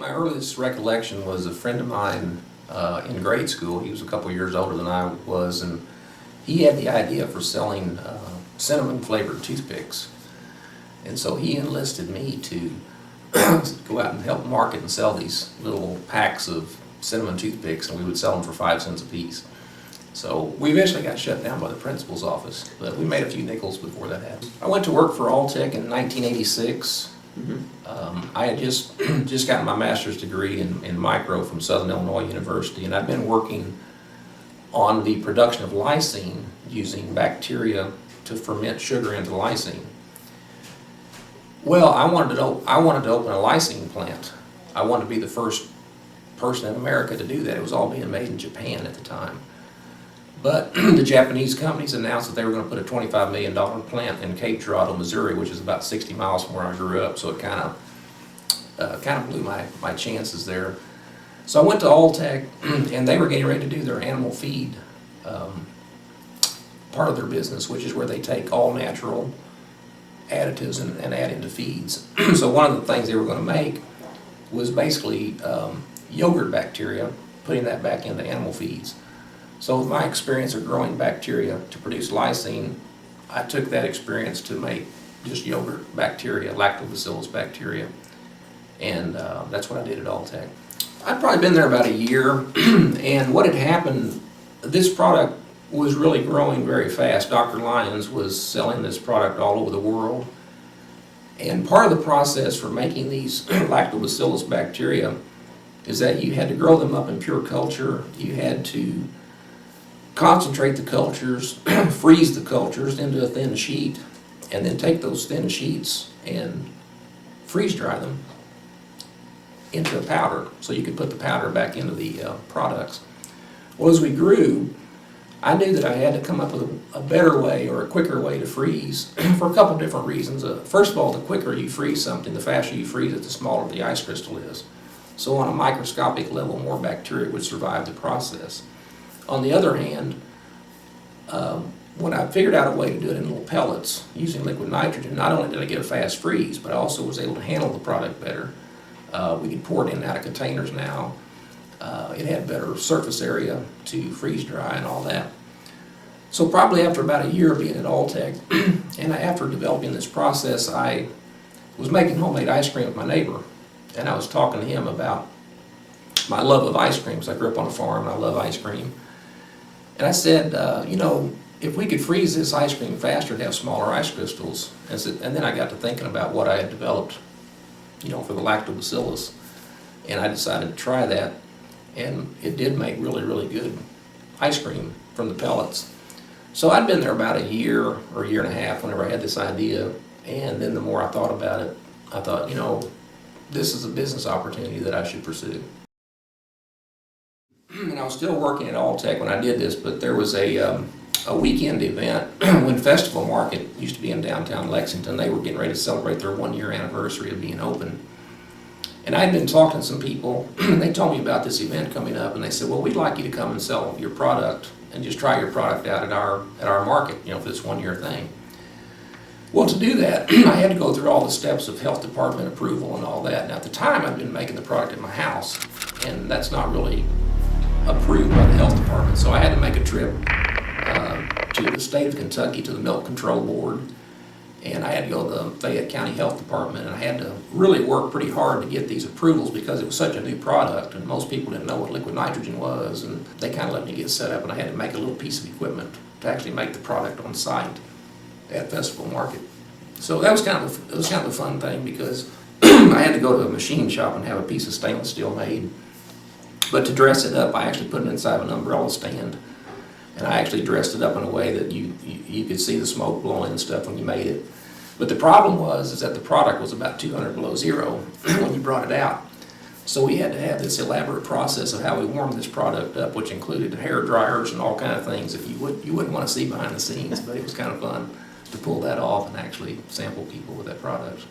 My earliest recollection was a friend of mine in grade school. He was a couple years older than I was, and he had the idea for selling cinnamon flavored toothpicks. And so he enlisted me to go out and help market and sell these little packs of cinnamon toothpicks, and we would sell them for 5 cents a piece. So we eventually got shut down by the principal's office, but we made a few nickels before that happened. I went to work for Alltech in 1986. I had just gotten my master's degree in micro from Southern Illinois University, and I'd been working on the production of lysine using bacteria to ferment sugar into lysine. Well, I wanted to open a lysine plant. I wanted to be the first person in America to do that. It was all being made in Japan at the time. But the Japanese companies announced that they were going to put a $25 million plant in Cape Girardeau, Missouri, which is about 60 miles from where I grew up. So it kind of blew my chances there. So I went to Alltech, and they were getting ready to do their animal feed part of their business, which is where they take all natural additives and add into feeds. So one of the things they were going to make was basically yogurt bacteria, putting that back into animal feeds. So with my experience of growing bacteria to produce lysine, I took that experience to make just yogurt bacteria, lactobacillus bacteria, and that's what I did at Alltech. I'd probably been there about a year, and what had happened, this product was really growing very fast. Dr. Lyons was selling this product all over the world, and part of the process for making these lactobacillus bacteria is that you had to grow them up in pure culture. You had to concentrate the cultures, freeze the cultures into a thin sheet, and then take those thin sheets and freeze dry them into a powder so you could put the powder back into the products. Well, as we grew, I knew that I had to come up with a better way or a quicker way to freeze for a couple different reasons. First of all, the quicker you freeze something, the faster you freeze it, the smaller the ice crystal is. So on a microscopic level, more bacteria would survive the process. On the other hand, when I figured out a way to do it in little pellets using liquid nitrogen, not only did I get a fast freeze, but I also was able to handle the product better. We could pour it in and out of containers now. It had better surface area to freeze dry and all that. So probably after about a year of being at Alltech, and after developing this process, I was making homemade ice cream with my neighbor, and I was talking to him about my love of ice cream, because I grew up on a farm and I love ice cream. And I said, if we could freeze this ice cream faster, it'd have smaller ice crystals. And then I got to thinking about what I had developed, for the lactobacillus, and I decided to try that, and it did make really, really good ice cream from the pellets. So I'd been there about a year or a year and a half whenever I had this idea, and then the more I thought about it, I thought, this is a business opportunity that I should pursue. And I was still working at Alltech when I did this, but there was a weekend event when Festival Market used to be in downtown Lexington. They were getting ready to celebrate their 1-year anniversary of being open. And I had been talking to some people, and they told me about this event coming up, and they said, well, we'd like you to come and sell your product and just try your product out at our market, for this 1-year thing. Well, to do that, I had to go through all the steps of health department approval and all that. Now, at the time, I'd been making the product at my house, and that's not really approved by the health department. So I had to make a trip to the state of Kentucky to the Milk Control Board, and I had to go to the Fayette County Health Department, and I had to really work pretty hard to get these approvals because it was such a new product, and most people didn't know what liquid nitrogen was, and they kind of let me get set up, and I had to make a little piece of equipment to actually make the product on site at Festival Market. So that was kind of a fun thing because I had to go to a machine shop and have a piece of stainless steel made. But to dress it up, I actually put it inside of an umbrella stand, and I actually dressed it up in a way that you could see the smoke blowing and stuff when you made it. But the problem is that the product was about 200 below zero when you brought it out. So we had to have this elaborate process of how we warmed this product up, which included hair dryers and all kind of things that you wouldn't want to see behind the scenes. But it was kind of fun to pull that off and actually sample people with that product.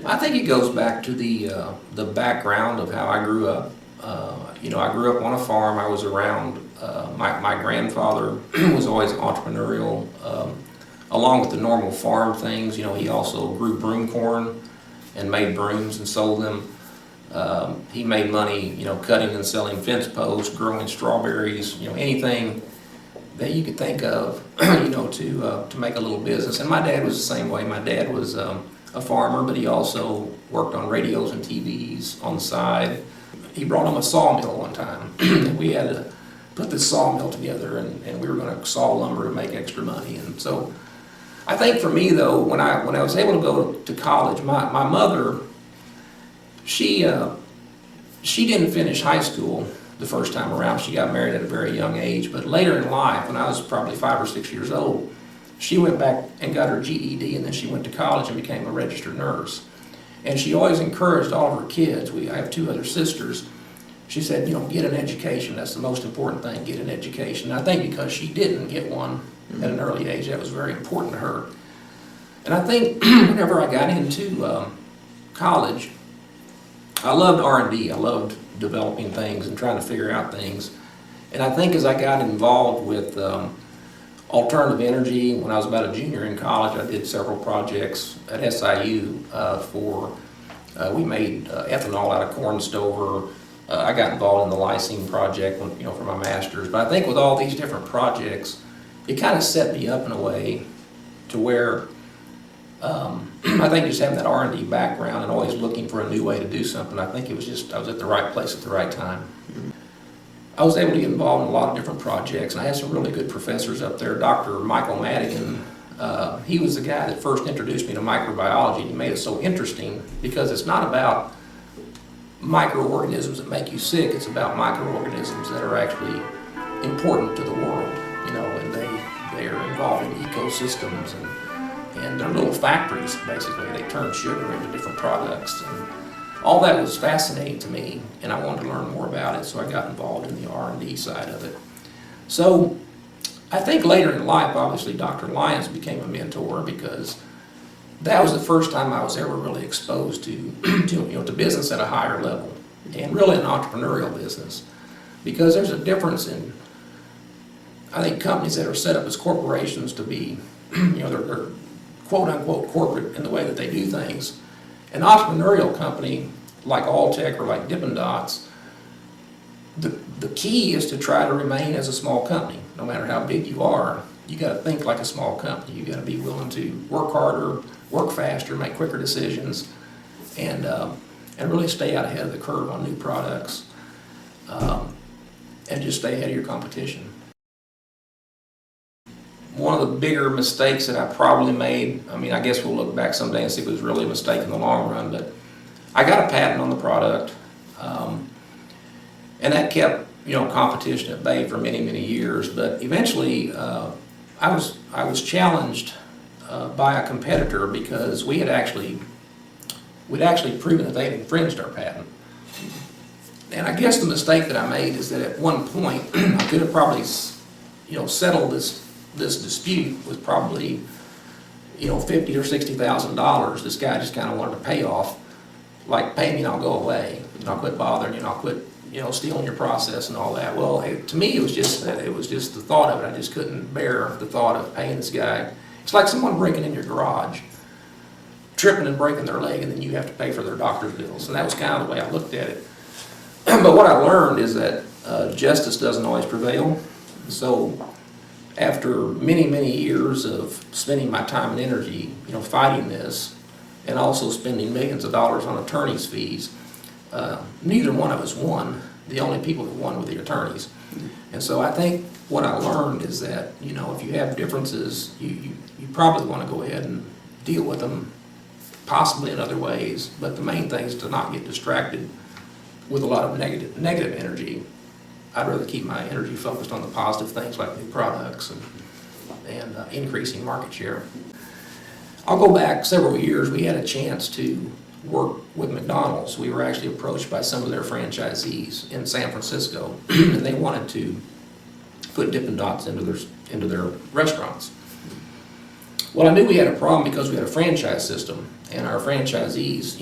I think it goes back to the background of how I grew up. I grew up on a farm. I was around, my grandfather was always entrepreneurial, along with the normal farm things. He also grew broom corn and made brooms and sold them. He made money, cutting and selling fence posts, growing strawberries, anything that you could think of, to make a little business. And my dad was the same way. My dad was a farmer, but he also worked on radios and TVs on the side. He brought home a sawmill one time. And we had to put this sawmill together, and we were going to saw lumber to make extra money. And so I think for me, though, when I was able to go to college, my mother, she didn't finish high school the first time around. She got married at a very young age, but later in life, when I was probably 5 or 6 years old, she went back and got her GED, and then she went to college and became a registered nurse. And she always encouraged all of her kids. I have 2 other sisters. She said, get an education. That's the most important thing, get an education. And I think because she didn't get one at an early age, that was very important to her. And I think whenever I got into college, I loved R&D. I loved developing things and trying to figure out things. And I think as I got involved with alternative energy, when I was about a junior in college, I did several projects at SIU we made ethanol out of corn stover. I got involved in the lysine project for my master's. But I think with all these different projects, it kind of set me up in a way to where I think just having that R&D background and always looking for a new way to do something, I think I was at the right place at the right time. I was able to get involved in a lot of different projects, and I had some really good professors up there. Dr. Michael Madigan, he was the guy that first introduced me to microbiology. He made it so interesting because it's not about microorganisms that make you sick, it's about microorganisms that are actually important to the world, and they are involved in ecosystems, and they're little factories, basically. They turn sugar into different products. And all that was fascinating to me, and I wanted to learn more about it, so I got involved in the R&D side of it. So I think later in life, obviously, Dr. Lyons became a mentor because that was the first time I was ever really exposed to, to business at a higher level, and really an entrepreneurial business. Because there's a difference in, I think, companies that are set up as corporations to be, they're quote-unquote corporate in the way that they do things. An entrepreneurial company like Alltech or like Dippin Dots, the key is to try to remain as a small company. No matter how big you are, you got to think like a small company. You got to be willing to work harder, work faster, make quicker decisions, and really stay out ahead of the curve on new products, and just stay ahead of your competition. One of the bigger mistakes that I probably made, I guess we'll look back someday and see if it was really a mistake in the long run, but I got a patent on the product, and that kept competition at bay for many, many years. But eventually, I was challenged by a competitor because we'd actually proven that they had infringed our patent. And I guess the mistake that I made is that at one point I could have probably settled this dispute with probably $50,000 or $60,000. This guy just kind of wanted to pay off, like, pay me and I'll go away, I'll quit bothering you, and I'll quit stealing your process and all that. Well, to me it was just the thought of it. I just couldn't bear the thought of paying this guy. It's like someone breaking in your garage, tripping and breaking their leg, and then you have to pay for their doctor's bills. And that was kind of the way I looked at it. But what I learned is that justice doesn't always prevail. So after many, many years of spending my time and energy, fighting this, and also spending millions of dollars on attorney's fees, neither one of us won. The only people that won were the attorneys. And so I think what I learned is that, if you have differences, you probably want to go ahead and deal with them, possibly in other ways. But the main thing is to not get distracted with a lot of negative energy. I'd rather keep my energy focused on the positive things like new products and increasing market share. I'll go back several years. We had a chance to work with McDonald's. We were actually approached by some of their franchisees in San Francisco, and they wanted to put Dippin Dots into their restaurants. Well, I knew we had a problem because we had a franchise system, and our franchisees,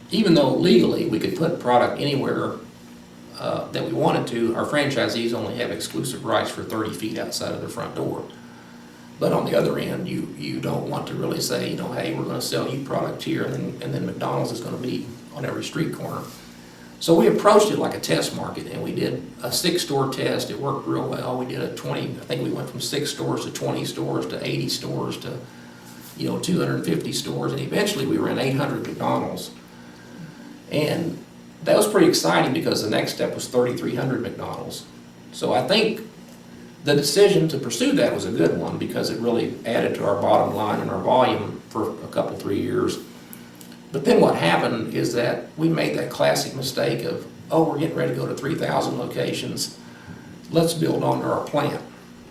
even though legally we could put product anywhere that we wanted to, our franchisees only have exclusive rights for 30 feet outside of their front door. But on the other end, you don't want to really say, hey, we're going to sell you product here, and then McDonald's is going to be on every street corner. So we approached it like a test market, and we did a 6-store test. It worked real well. We did a 20, I think we went from 6 stores to 20 stores to 80 stores to 250 stores, and eventually we were in 800 McDonald's. And that was pretty exciting because the next step was 3,300 McDonald's. So I think the decision to pursue that was a good one because it really added to our bottom line and our volume for a couple, 3 years. But then what happened is that we made that classic mistake of, we're getting ready to go to 3,000 locations. Let's build onto our plant.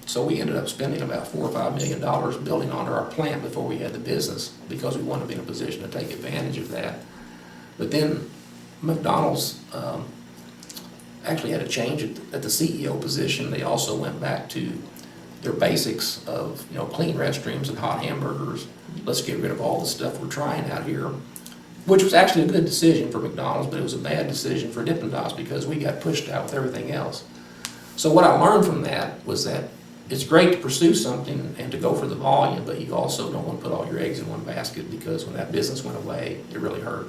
So we ended up spending about $4 or $5 million building onto our plant before we had the business because we wanted to be in a position to take advantage of that. But then McDonald's actually had a change at the CEO position. They also went back to their basics of clean restrooms and hot hamburgers. Let's get rid of all the stuff we're trying out here, which was actually a good decision for McDonald's, but it was a bad decision for Dippin' because we got pushed out with everything else. So what I learned from that was that it's great to pursue something and to go for the volume, but you also don't want to put all your eggs in one basket because when that business went away, it really hurt.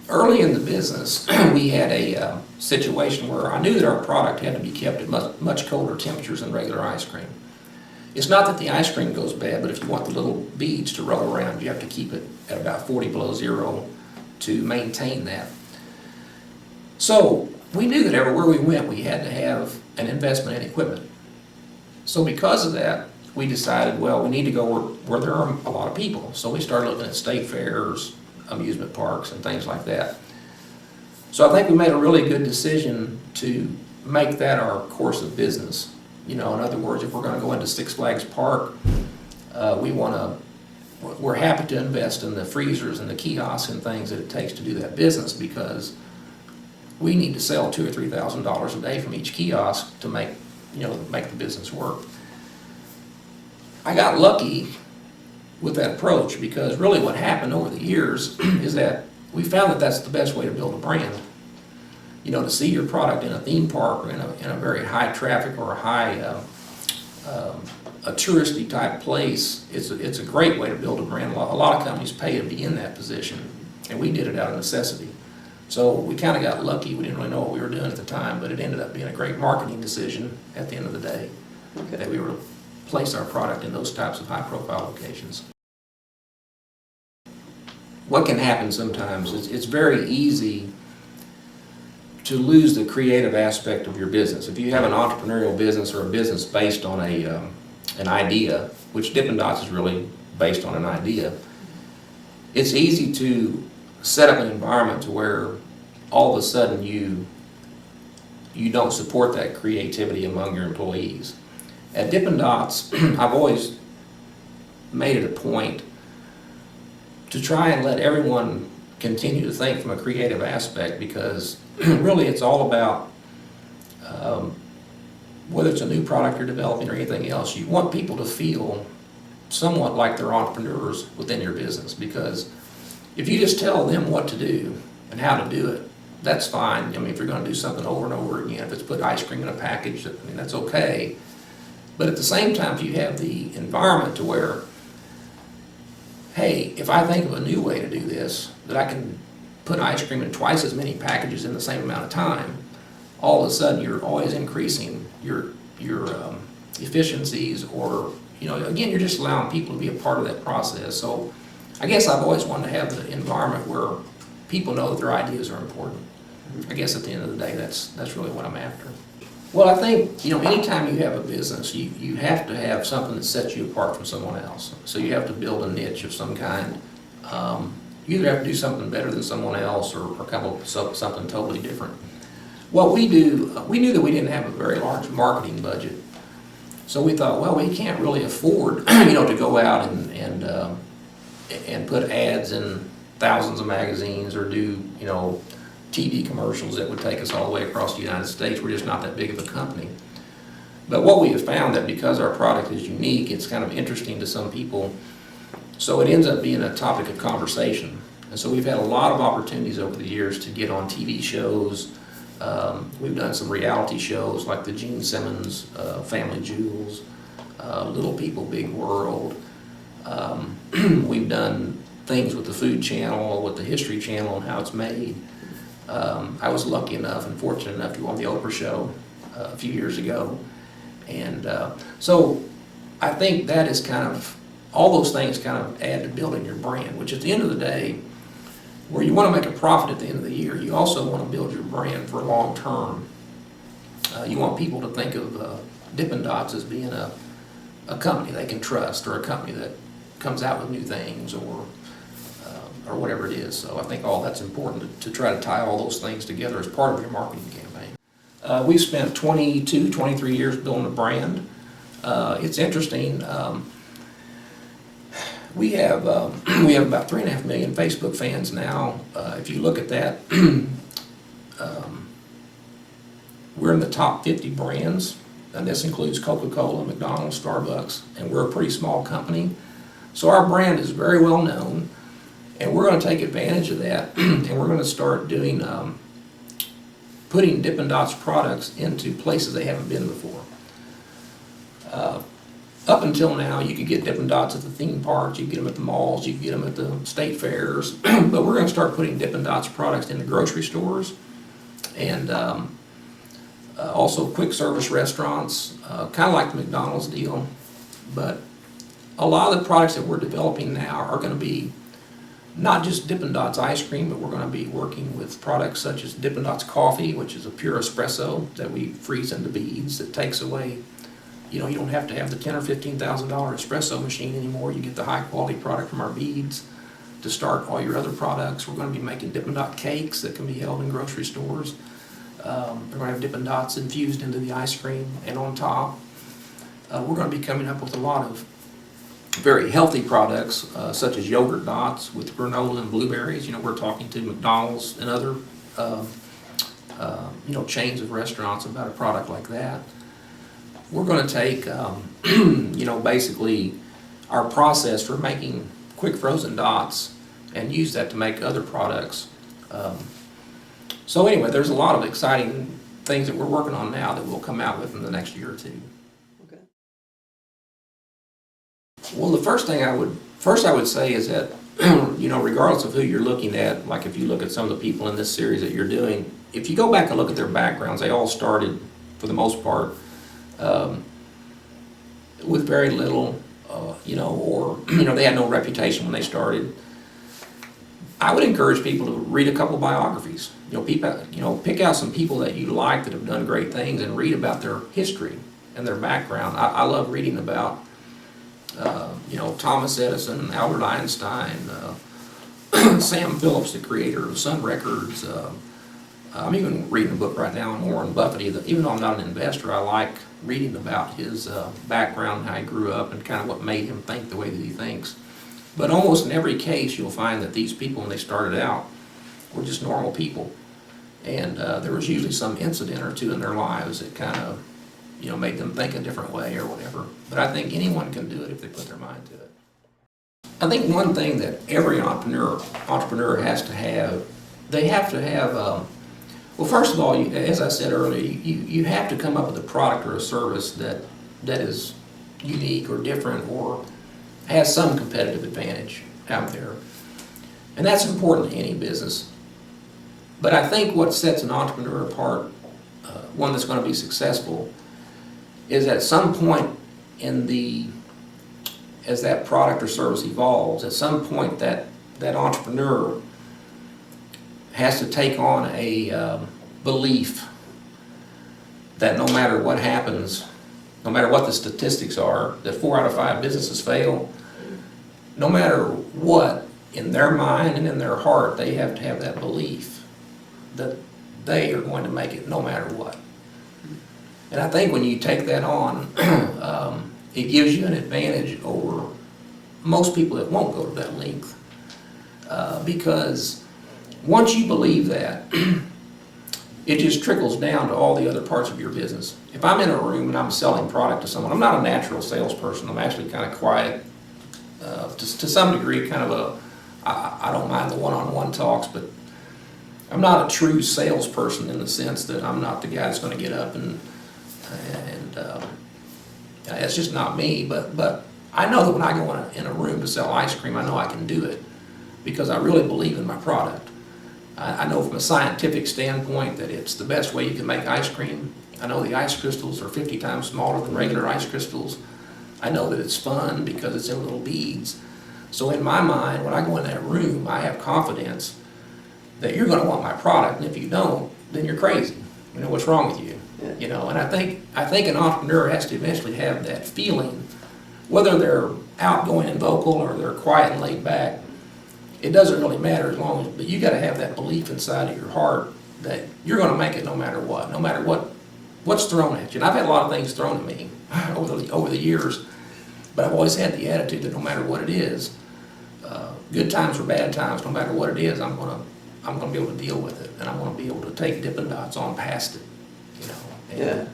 Early in the business, we had a situation where I knew that our product had to be kept at much colder temperatures than regular ice cream. It's not that the ice cream goes bad, but if you want the little beads to roll around, you have to keep it at about 40 below zero to maintain that. So we knew that everywhere we went, we had to have an investment in equipment. So because of that, we decided, we need to go where there are a lot of people. So we started looking at state fairs, amusement parks, and things like that. So I think we made a really good decision to make that our course of business. In other words, if we're going to go into Six Flags Park, we're happy to invest in the freezers and the kiosks and things that it takes to do that business because we need to sell $2,000 or $3,000 a day from each kiosk to make the business work. I got lucky with that approach because really what happened over the years is that we found that that's the best way to build a brand. To see your product in a theme park or in a very high traffic or a high a touristy type place, it's a great way to build a brand. A lot of companies pay to be in that position, and we did it out of necessity. So we kind of got lucky. We didn't really know what we were doing at the time, but it ended up being a great marketing decision at the end of the day that we were to place our product in those types of high-profile locations. What can happen sometimes is it's very easy to lose the creative aspect of your business. If you have an entrepreneurial business or a business based on an idea, which Dippin' Dots is really based on an idea, it's easy to set up an environment to where all of a sudden you don't support that creativity among your employees. At Dippin' Dots, I've always made it a point to try and let everyone continue to think from a creative aspect because really it's all about whether it's a new product you're developing or anything else, you want people to feel somewhat like they're entrepreneurs within your business because if you just tell them what to do and how to do it, that's fine. If you're going to do something over and over again, if it's put ice cream in a package, that's okay. But at the same time, if you have the environment to where, hey, if I think of a new way to do this, that I can put ice cream in twice as many packages in the same amount of time, all of a sudden you're always increasing your efficiencies or, again, you're just allowing people to be a part of that process. So I guess I've always wanted to have the environment where people know that their ideas are important. I guess at the end of the day, that's really what I'm after. Well, I think, anytime you have a business, you have to have something that sets you apart from someone else. So you have to build a niche of some kind. You either have to do something better than someone else or come up with something totally different. What we do, we knew that we didn't have a very large marketing budget. So we thought, we can't really afford, to go out and put ads in thousands of magazines or do, TV commercials that would take us all the way across the United States. We're just not that big of a company. But what we have found that because our product is unique, it's kind of interesting to some people, so it ends up being a topic of conversation. And so we've had a lot of opportunities over the years to get on TV shows. We've done some reality shows like the Gene Simmons Family Jewels. Little People, Big World. We've done things with the Food Channel, with the History Channel, and how it's made. I was lucky enough and fortunate enough to go on the Oprah show a few years ago. And so I think that is kind of, all those things kind of add to building your brand, which at the end of the day, where you want to make a profit at the end of the year, you also want to build your brand for long term. You want people to think of Dippin' Dots as being a company they can trust, or a company that comes out with new things, or whatever it is. So I think all that's important to try to tie all those things together as part of your marketing campaign. We've spent 22, 23 years building a brand. It's interesting. We have about 3.5 million Facebook fans now. If you look at that, we're in the top 50 brands, and this includes Coca-Cola, McDonald, Starbucks, and we're a pretty small company. So our brand is very well known, and we're going to take advantage of that, and we're going to start doing putting Dippin' Dots products into places they haven't been before. Up until now, you could get Dippin' Dots at the theme parks, you could get them at the malls, you could get them at the state fairs, but we're going to start putting Dippin' Dots products into grocery stores, and also quick service restaurants, kind of like the McDonald's deal. But a lot of the products that we're developing now are going to be not just Dippin' Dots ice cream, but we're going to be working with products such as Dippin' Dots coffee, which is a pure espresso that we freeze into beads that takes away, you don't have to have the $10,000 or $15,000 espresso machine anymore. You get the high quality product from our beads to start all your other products. We're going to be making Dippin' Dot cakes that can be held in grocery stores. We're going to have Dippin' Dots infused into the ice cream and on top. We're going to be coming up with a lot of very healthy products, such as yogurt dots with granola and blueberries. We're talking to McDonald's and other chains of restaurants about a product like that. We're going to take basically our process for making quick frozen dots and use that to make other products. So anyway, there's a lot of exciting things that we're working on now that we'll come out with in the next year or two. Okay. Well, the first thing I would say is that regardless of who you're looking at, like if you look at some of the people in this series that you're doing, if you go back and look at their backgrounds, they all started, for the most part, with very little, or they had no reputation when they started. I would encourage people to read a couple biographies. Pick out some people that you like that have done great things and read about their history and their background. I love reading about, Thomas Edison, Albert Einstein, Sam Phillips, the creator of Sun Records. I'm even reading a book right now on Warren Buffett. Even though I'm not an investor, I like reading about his background, how he grew up, and kind of what made him think the way that he thinks. But almost in every case, you'll find that these people, when they started out, were just normal people. And there was usually some incident or two in their lives that kind of, made them think a different way or whatever. But I think anyone can do it if they put their mind to it. I think one thing that every entrepreneur has to have, they have to have, well, first of all, as I said earlier, you have to come up with a product or a service that is unique or different or has some competitive advantage out there. And that's important to any business. But I think what sets an entrepreneur apart, one that's going to be successful, is at some point as that product or service evolves, at some point that entrepreneur has to take on a belief that no matter what happens, no matter what the statistics are, that 4 out of 5 businesses fail. No matter what, in their mind and in their heart, they have to have that belief that they are going to make it no matter what. And I think when you take that on, it gives you an advantage over most people that won't go to that length. Because once you believe that, it just trickles down to all the other parts of your business. If I'm in a room and I'm selling product to someone, I'm not a natural salesperson. I'm actually kind of quiet, to some degree, kind of I don't mind the one-on-one talks, but I'm not a true salesperson in the sense that I'm not the guy that's going to get up and It's just not me, but I know that when I go in a room to sell ice cream, I know I can do it because I really believe in my product. I know from a scientific standpoint that it's the best way you can make ice cream. I know the ice crystals are 50 times smaller than regular ice crystals. I know that it's fun because it's in little beads. So in my mind, when I go in that room, I have confidence that you're going to want my product, and if you don't, then you're crazy. You know, what's wrong with you? Yeah. You know, and I think an entrepreneur has to eventually have that feeling, whether they're outgoing and vocal or they're quiet and laid back. It doesn't really matter as long as, but you got to have that belief inside of your heart that you're going to make it no matter what's thrown at you. And I've had a lot of things thrown at me over the years, but I've always had the attitude that no matter what it is, good times or bad times, no matter what it is, I'm going to be able to deal with it, and I'm going to be able to take Dippin' Dots on past it. You know. And Yeah.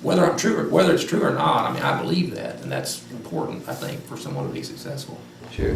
whether it's true or not, I mean, I believe that, and that's important, I think, for someone to be successful. Sure.